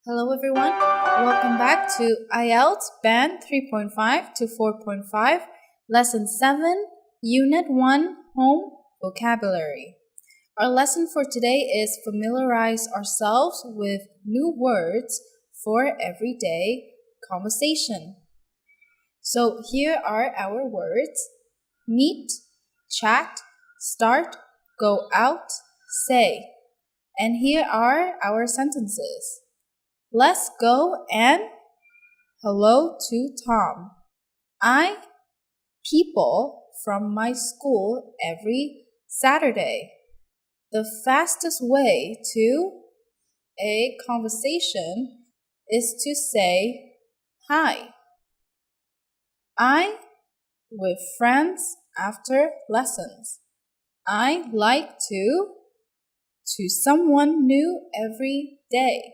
Hello everyone, welcome back to IELTS Band 3.5 to 4.5, Lesson 7, Unit 1, Home Vocabulary. Our lesson for today is familiarize ourselves with new words for everyday conversation. So here are our words: meet, chat, start, go out, say. And here are our sentences. Let's go and hello to Tom. People from my school every Saturday. The fastest way to a conversation is to say hi. I with friends after lessons. I like to someone new every day.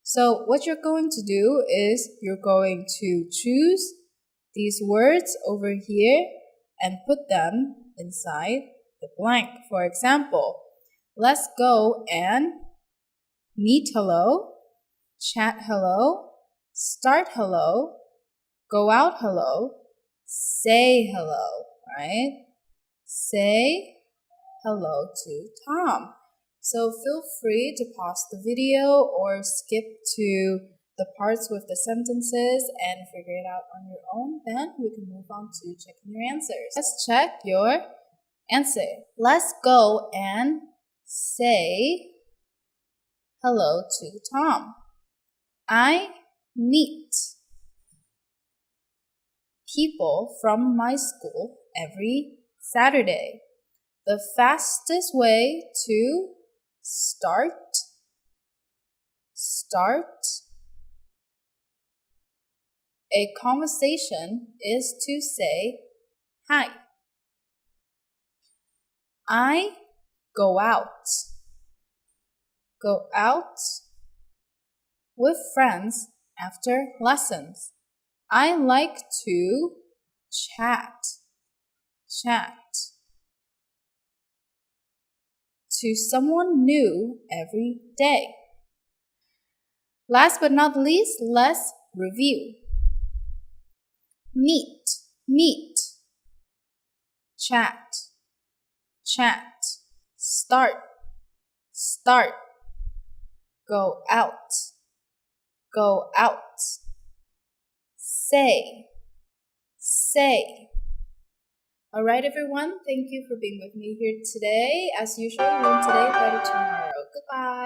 So what you're going to do is you're going to choose these words over here and put them inside the blank. For example, let's go and meet hello, chat hello, start hello, go out hello, say hello, right? Say hello to Tom. So feel free to pause the video or skip to the parts with the sentences and figure it out on your own. Then we can move on to checking your answers. Let's check your answer. Let's go and say hello to Tom. I meet people from my school every Saturday. The fastest way to start a conversation is to say hi. I go out with friends after lessons. I like to chat to someone new every day. Last but not least, let's review. Meet, chat, start, go out, say. Alright everyone, thank you for being with me here today. As usual, learn today, better tomorrow. Goodbye.